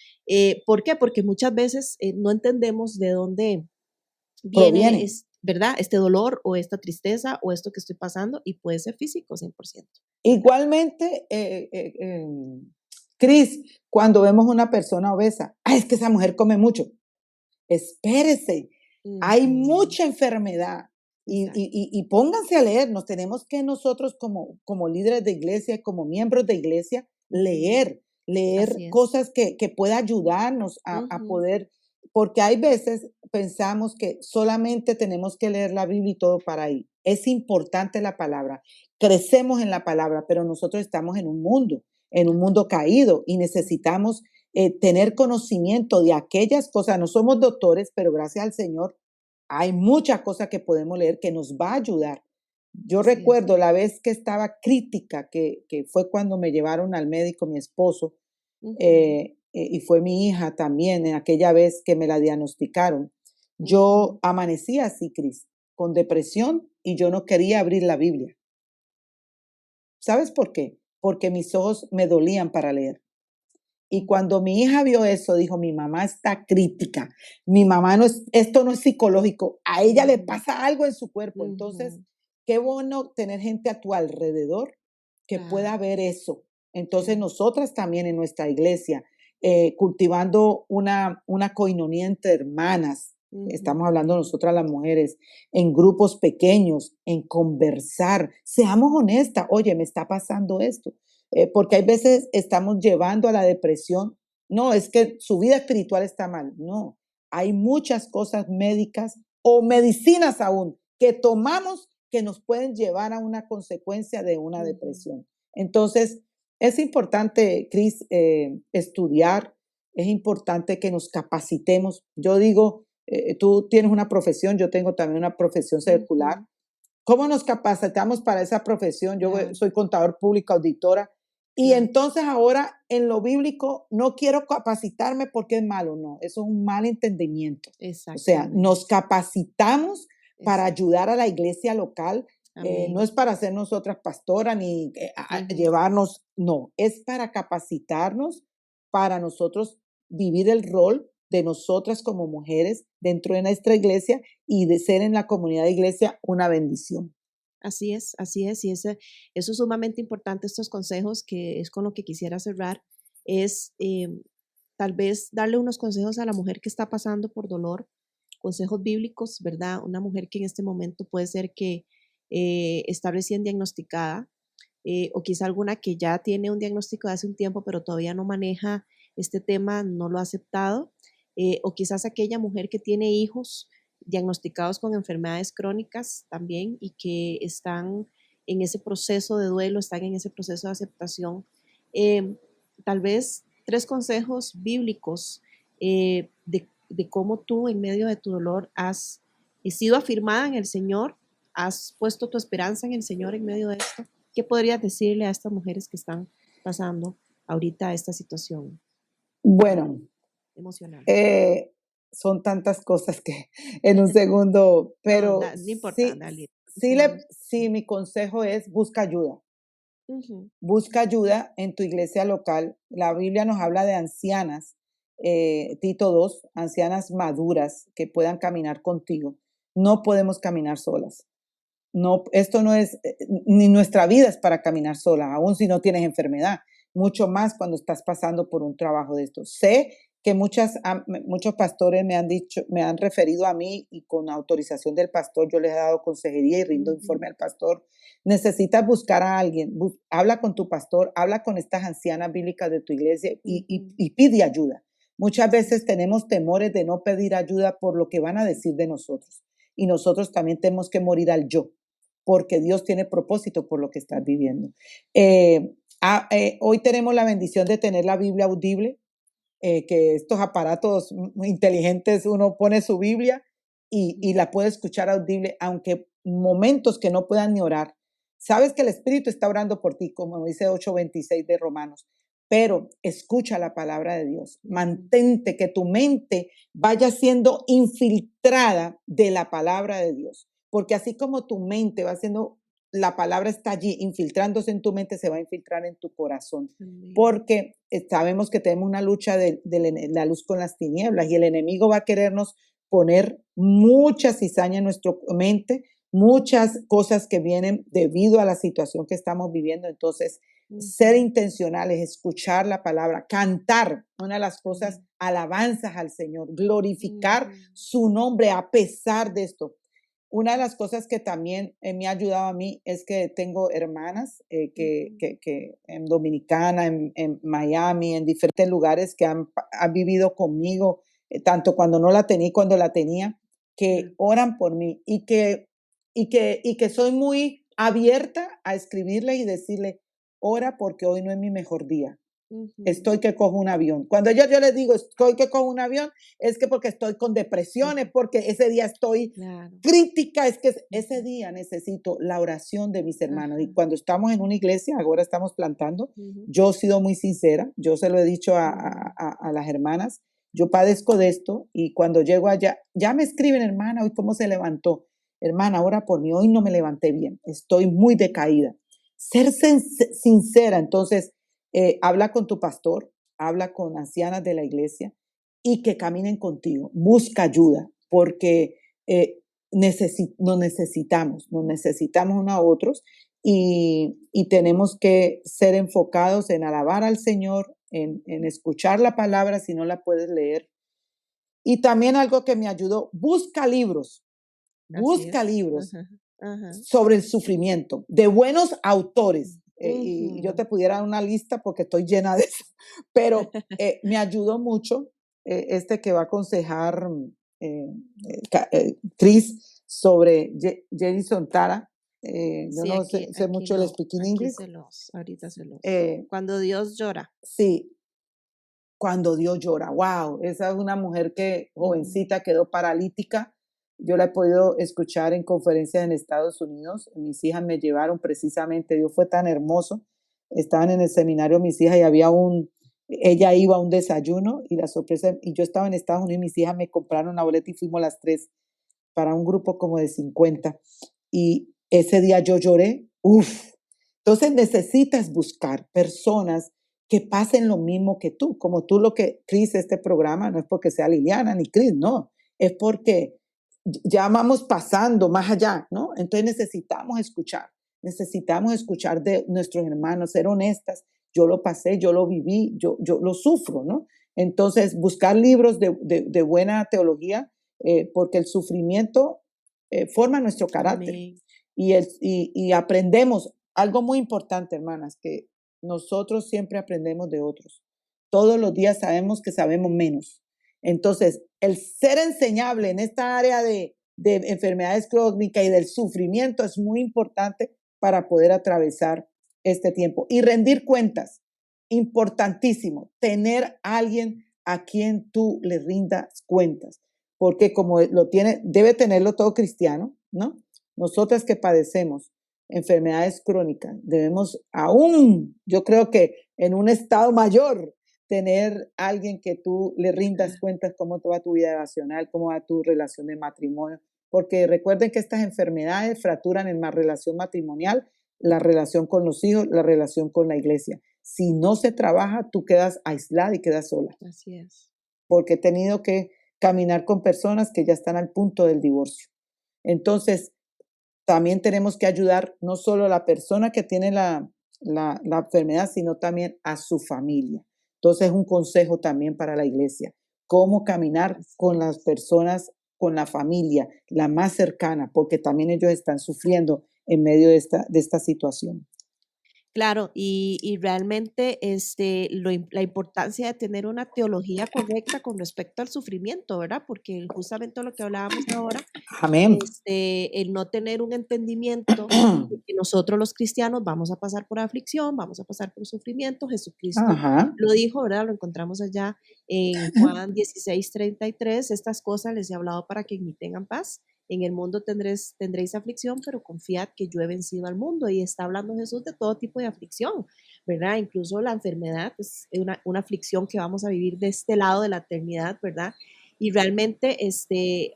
¿Por qué? Porque muchas veces no entendemos de dónde viene, Proviene. ¿verdad? Este dolor o esta tristeza o esto que estoy pasando y puede ser físico 100%. Igualmente, Cris, cuando vemos una persona obesa, "Ay, es que esa mujer come mucho". Espérese, hay Ujú, mucha enfermedad exacto. y pónganse a leer, nos tenemos que nosotros como líderes de iglesia, como miembros de iglesia, Ujú, leer así es. cosas que pueda ayudarnos a Ujú, poder, porque hay veces pensamos que solamente tenemos que leer la Biblia y todo para ahí. Es importante la palabra, crecemos en la palabra, pero nosotros estamos en un mundo caído y necesitamos tener conocimiento de aquellas cosas. No somos doctores, pero gracias al Señor hay muchas cosas que podemos leer que nos va a ayudar. Yo así es. recuerdo la vez que estaba crítica, que fue cuando me llevaron al médico, mi esposo, Ujú, y fue mi hija también, en aquella vez que me la diagnosticaron. Yo ujú. amanecí así, Cris, con depresión y yo no quería abrir la Biblia. ¿Sabes por qué? Porque mis ojos me dolían para leer. Y Ujú, cuando mi hija vio eso, dijo, mi mamá está crítica, mi mamá no es, esto no es psicológico, a ella le ujú, pasa algo en su cuerpo. Entonces, ujú. qué bueno tener gente a tu alrededor que pueda Claro, ver eso. Entonces, claro. nosotras también en nuestra iglesia, cultivando una coinonía entre hermanas, estamos Ujú, hablando nosotras las mujeres, en grupos pequeños, en conversar, seamos honestas, oye, me está pasando esto porque hay veces estamos llevando a la depresión. No, es que su vida espiritual está mal. No, hay muchas cosas médicas o medicinas aún que tomamos que nos pueden llevar a una consecuencia de una ujú. depresión. Entonces, es importante, Cris, estudiar, es importante que nos capacitemos. Yo digo, tú tienes una profesión, yo tengo también una profesión secular. Ujú, ¿Cómo nos capacitamos para esa profesión? Yo claro, soy contador público, auditora, y claro, entonces ahora en lo bíblico no quiero capacitarme porque es malo, no, eso es un mal entendimiento. O sea, nos exactamente. capacitamos para Exacto. ayudar a la iglesia local, no Amén. es para ser nosotras pastoras ni Ujú, llevarnos, no, es para capacitarnos, para nosotros vivir el rol de nosotras como mujeres dentro de nuestra iglesia y de ser en la comunidad de iglesia una bendición. así es, y eso es sumamente importante, estos consejos, que es con lo que quisiera cerrar, es tal vez darle unos consejos a la mujer que está pasando por dolor, consejos bíblicos, ¿verdad? Una mujer que en este momento puede ser que está recién diagnosticada, o quizá alguna que ya tiene un diagnóstico de hace un tiempo, pero todavía no maneja este tema, no lo ha aceptado, o quizás aquella mujer que tiene hijos diagnosticados con enfermedades crónicas también y que están en ese proceso de duelo, están en ese proceso de aceptación. Eh, Tal vez tres consejos bíblicos de cómo tú en medio de tu dolor has sido afirmada en el Señor, has puesto tu esperanza en el Señor en medio de esto. ¿Qué podrías decirle a estas mujeres que están pasando ahorita esta situación Bueno, emocional? eh, son tantas cosas que en un segundo, No, pero no importa, sí, dale, vamos. sí, mi consejo es Ujú, busca ayuda en tu iglesia local. La Biblia nos habla de ancianas, Tito 2, ancianas maduras que puedan caminar contigo. No podemos caminar solas. no, esto no es, ni nuestra vida es para caminar sola, aun si no tienes enfermedad, mucho más cuando estás pasando por un trabajo de esto. Sé que muchos pastores me han dicho, me han referido a mí y con autorización del pastor yo les he dado consejería y rindo informe al pastor. Necesitas buscar a alguien, habla con tu pastor, habla con estas ancianas bíblicas de tu iglesia y pide ayuda. Muchas veces tenemos temores de no pedir ayuda por lo que van a decir de nosotros. Y nosotros también tenemos que morir al yo, porque Dios tiene propósito por lo que estás viviendo. Hoy tenemos la bendición de tener la Biblia audible, que estos aparatos inteligentes, uno pone su Biblia y la puede escuchar audible, aunque momentos que no puedan ni orar. Sabes que el Espíritu está orando por ti, como dice 8:26 de Romanos, pero escucha la palabra de Dios. Mantente que tu mente vaya siendo infiltrada de la palabra de Dios, porque así como tu mente va siendo, la palabra está allí infiltrándose en tu mente, se va a infiltrar en tu corazón, porque sabemos que tenemos una lucha de la luz con las tinieblas y el enemigo va a querernos poner mucha cizaña en nuestra mente, muchas cosas que vienen debido a la situación que estamos viviendo. Entonces, ser intencionales, escuchar la palabra, cantar, una de las cosas, alabanzas al Señor, glorificar su nombre a pesar de esto. Una de las cosas que también me ha ayudado a mí es que tengo hermanas que en Dominicana, en Miami, en diferentes lugares que han vivido conmigo, tanto cuando no la tenía y cuando la tenía, que oran por mí y que soy muy abierta a escribirle y decirle, ora porque hoy no es mi mejor día. Estoy que cojo un avión. Cuando yo les digo estoy que cojo un avión, es que porque estoy con depresiones, porque ese día estoy crítica, es que ese día necesito la oración de mis hermanos. Y cuando estamos en una iglesia, ahora estamos plantando, yo he sido muy sincera, yo se lo he dicho a las hermanas, yo padezco de esto y cuando llego allá, ya me escriben, hermana, hoy cómo se levantó. Hermana, ora por mí, hoy no me levanté bien, estoy muy decaída. Ser sincera, entonces, habla con tu pastor, habla con ancianas de la iglesia y que caminen contigo. Busca ayuda porque nos necesitamos unos a otros y tenemos que ser enfocados en alabar al Señor, en escuchar la palabra si no la puedes leer. Y también algo que me ayudó, busca libros sobre el sufrimiento de buenos autores. Y yo te pudiera dar una lista porque estoy llena de eso, pero me ayudó mucho este que va a aconsejar Chris sobre Jason Tara. Yo Sí, no aquí, sé mucho el speaking English. ahorita se los. Eh, Cuando Dios llora. sí, cuando Dios llora. Wow, esa es una mujer que jovencita quedó paralítica. Yo la he podido escuchar en conferencias en Estados Unidos. Mis hijas me llevaron precisamente, Dios fue tan hermoso. Estaban en el seminario mis hijas y ella iba a un desayuno y la sorpresa, y yo estaba en Estados Unidos y mis hijas me compraron una boleta y fuimos las tres para un grupo como de 50. Y ese día yo lloré. Uf. Entonces necesitas buscar personas que pasen lo mismo que tú, como tú. Lo que Cris, este programa, no es porque sea Liliana ni Cris, no, es porque ya vamos pasando más allá, ¿no? Entonces necesitamos escuchar de nuestros hermanos, ser honestas. Yo lo pasé, yo lo viví, yo lo sufro, ¿no? Entonces, buscar libros de buena teología, porque el sufrimiento forma nuestro carácter. Y aprendemos algo muy importante, hermanas, que nosotros siempre aprendemos de otros. Todos los días sabemos que sabemos menos. Entonces, el ser enseñable en esta área de enfermedades crónicas y del sufrimiento es muy importante para poder atravesar este tiempo. Y rendir cuentas, importantísimo, tener a alguien a quien tú le rindas cuentas, porque como debe tenerlo todo cristiano, ¿no? Nosotras que padecemos enfermedades crónicas, debemos aún, yo creo que en un estado mayor, tener alguien que tú le rindas cuentas cómo te va tu vida devocional, cómo va tu relación de matrimonio, porque recuerden que estas enfermedades fracturan en la relación matrimonial, la relación con los hijos, la relación con la iglesia. Si no se trabaja, tú quedas aislada y quedas sola. Así es. Porque he tenido que caminar con personas que ya están al punto del divorcio. Entonces, también tenemos que ayudar no solo a la persona que tiene la enfermedad, sino también a su familia. Entonces, es un consejo también para la iglesia, cómo caminar Así con las es. personas, con la familia, la más cercana, porque también ellos están sufriendo en medio de esta situación. Claro, y realmente la importancia de tener una teología correcta con respecto al sufrimiento, ¿verdad? Porque justamente lo que hablábamos ahora, Amén. el no tener un entendimiento de que nosotros los cristianos vamos a pasar por aflicción, vamos a pasar por sufrimiento. Jesucristo Ajá. lo dijo, ¿verdad? Lo encontramos allá en Juan 16:33. Estas cosas les he hablado para que en mí tengan paz. En el mundo tendréis aflicción, pero confiad que yo he vencido al mundo. Y está hablando Jesús de todo tipo de aflicción, ¿verdad? Incluso la enfermedad es una aflicción que vamos a vivir de este lado de la eternidad, ¿verdad? Y realmente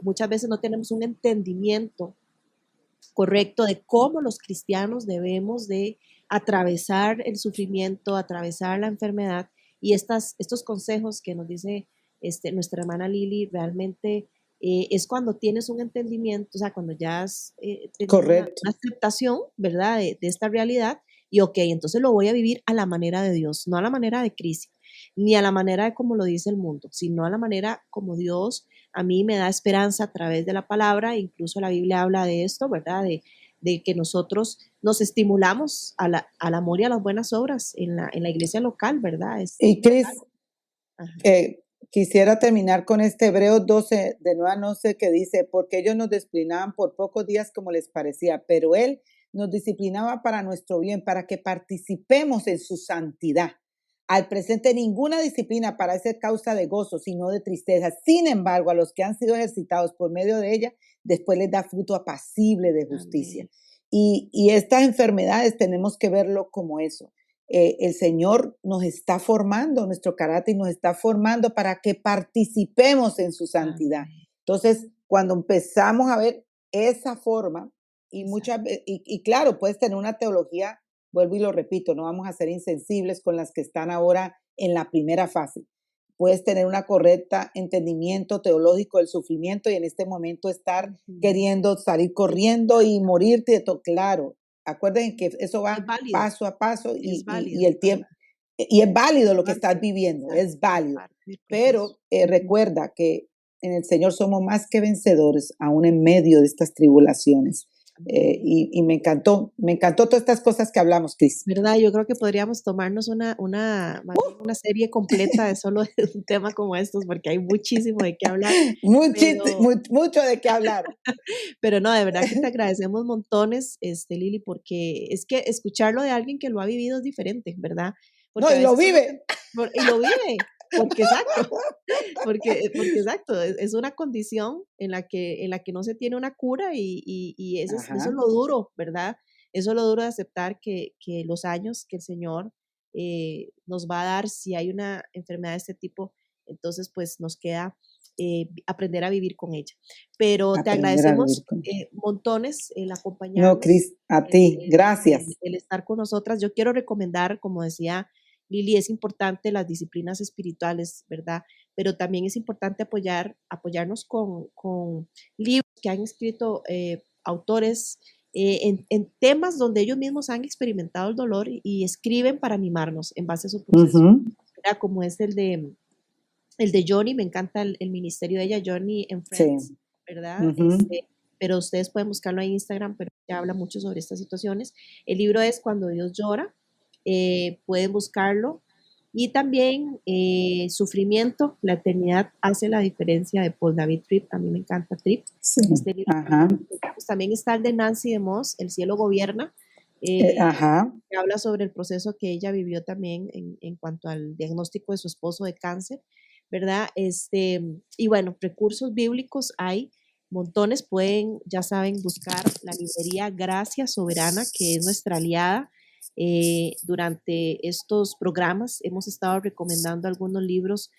muchas veces no tenemos un entendimiento correcto de cómo los cristianos debemos de atravesar el sufrimiento, atravesar la enfermedad. Y estos consejos que nos dice nuestra hermana Lili realmente es cuando tienes un entendimiento, o sea, cuando ya has tenido Correcto. una aceptación, ¿verdad?, de esta realidad. Y ok, entonces lo voy a vivir a la manera de Dios, no a la manera de crisis, ni a la manera de como lo dice el mundo, sino a la manera como Dios a mí me da esperanza a través de la palabra. Incluso la Biblia habla de esto, ¿verdad? De que nosotros nos estimulamos al amor y a las buenas obras en la iglesia local, ¿verdad? Es Y vital. Cris, Ajá. quisiera terminar con este Hebreos 12, de 9 a 11, que dice, porque ellos nos disciplinaban por pocos días como les parecía, pero Él nos disciplinaba para nuestro bien, para que participemos en su santidad. Al presente ninguna disciplina parece causa de gozo, sino de tristeza. Sin embargo, a los que han sido ejercitados por medio de ella, después les da fruto apacible de justicia. Amén. Y estas enfermedades tenemos que verlo como eso. El Señor nos está formando nuestro carácter y nos está formando para que participemos en su santidad. Amén. Entonces, cuando empezamos a ver esa forma, y Exacto. muchas y claro, puedes tener una teología, vuelvo y lo repito, no vamos a ser insensibles con las que están ahora en la primera fase. Puedes tener una correcta entendimiento teológico del sufrimiento y en este momento estar Ujú. queriendo salir corriendo y morirte de todo. Claro, acuérdense que eso Es va válido, paso a paso es y válido, el ¿verdad? tiempo, y es válido Es lo que estás parte, viviendo, exacto, es es válido. parte del proceso. Pero Ujú. recuerda que en el Señor somos más que vencedores, aún en medio de estas tribulaciones. Amén. Y me encantó todas estas cosas que hablamos, Cris. ¿Verdad? Yo creo que podríamos tomarnos más bien una serie completa de solo de un tema como estos, porque hay muchísimo de qué hablar, pero Mucho de qué hablar. Pero no, de verdad que te agradecemos montones, Lili, porque es que escucharlo de alguien que lo ha vivido es diferente, ¿verdad? No, Porque a y lo veces uno vive. y lo vive, porque exacto, porque exacto, es una condición en la que no se tiene una cura y eso es Ajá, lo duro, ¿verdad? Eso es lo duro de aceptar que los años que el Señor nos va a dar, si hay una enfermedad de este tipo, entonces pues nos queda aprender a vivir con ella. Pero te aprender a vivir agradecemos con. montones el No, acompañarnos, Cris, a ti, gracias. el estar con nosotras. Yo quiero recomendar, como decía Lili, es importante las disciplinas espirituales, ¿verdad? Pero también es importante apoyarnos con libros que han escrito autores en temas donde ellos mismos han experimentado el dolor y escriben para animarnos en base a su proceso, Ujú, ¿verdad? Como es el de Johnny. Me encanta el ministerio de ella, Johnny and sí, Friends, ¿verdad? ujú, Pero ustedes pueden buscarlo en Instagram, pero ya habla mucho sobre estas situaciones. El libro es Cuando Dios llora, pueden buscarlo. Y también Sufrimiento, la eternidad hace la diferencia, de Paul David Tripp. A mí me encanta Tripp. sí, Este libro ajá, también lo recomendamos. También está el de Nancy DeMoss, El cielo gobierna, eh, ajá, que habla sobre el proceso que ella vivió también en cuanto al diagnóstico de su esposo de cáncer, ¿verdad? Y bueno, recursos bíblicos hay montones. Pueden, ya saben, buscar la librería Gracia Soberana, que es nuestra aliada. Durante estos programas hemos estado recomendando algunos libros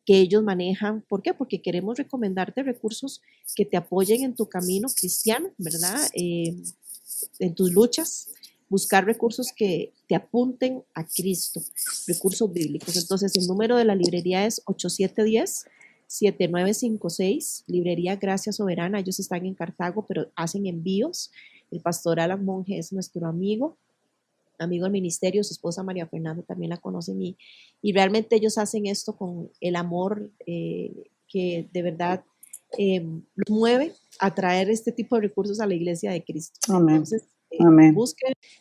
que ellos manejan. ¿Por qué? Porque queremos recomendarte recursos que te apoyen en tu camino cristiano, ¿verdad? En tus luchas, buscar recursos que te apunten a Cristo, recursos bíblicos. Entonces, el número de la librería es 8710-7956, librería Gracia Soberana. Ellos están en Cartago, pero hacen envíos. El pastor Alan Monge es nuestro amigo del ministerio, su esposa María Fernanda también la conocen y realmente ellos hacen esto con el amor que de verdad los mueve a traer este tipo de recursos a la iglesia de Cristo. Amén. Entonces, Amén.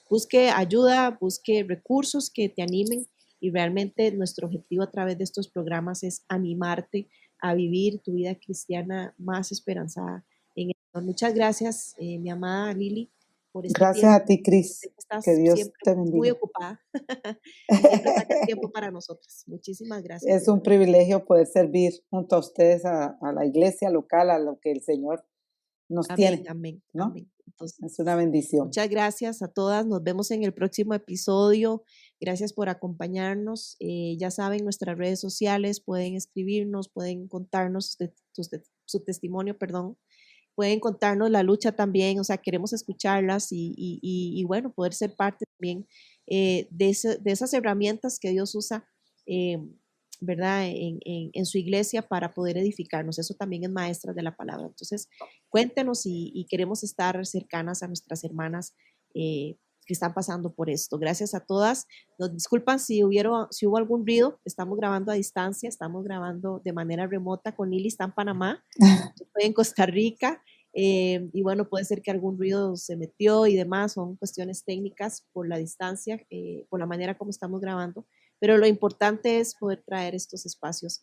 busque ayuda, busque recursos que te animen y realmente nuestro objetivo a través de estos programas es animarte a vivir tu vida cristiana más esperanzada en el Señor. Muchas gracias, mi amada Lili, por este Gracias tiempo. a ti, Cris. Sé que estás Que Dios siempre te muy bendiga. ocupada y siempre sacas tiempo para nosotros. Muchísimas gracias. Es un privilegio poder servir junto a ustedes a la iglesia local, a lo que el Señor nos Amén, tiene, amén, ¿no? amén. Entonces, Es una bendición. muchas gracias a todas. Nos vemos en el próximo episodio. Gracias por acompañarnos. Ya saben, nuestras redes sociales pueden escribirnos, pueden contarnos su testimonio, perdón. Pueden contarnos la lucha también, o sea, queremos escucharlas y bueno, poder ser parte también de esas herramientas que Dios usa, eh, ¿verdad? En su iglesia para poder edificarnos. Eso también es maestra de la palabra. Entonces, cuéntenos y queremos estar cercanas a nuestras hermanas que están pasando por esto. Gracias a todas. Nos disculpan si hubo algún ruido. Estamos grabando a distancia, estamos grabando de manera remota con Lili, está en Panamá, yo estoy en Costa Rica. Y bueno, puede ser que algún ruido se metió y demás, son cuestiones técnicas por la distancia, por la manera como estamos grabando, pero lo importante es poder traer estos espacios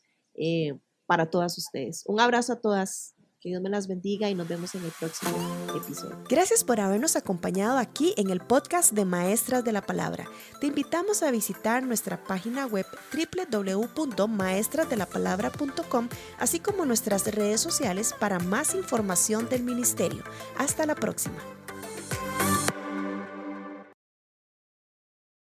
para todas ustedes. Un abrazo a todas, que Dios me las bendiga y nos vemos en el próximo episodio. Gracias por habernos acompañado aquí en el podcast de Maestras de la Palabra. Te invitamos a visitar nuestra página web www.maestrasdelapalabra.com, así como nuestras redes sociales para más información del ministerio. Hasta la próxima.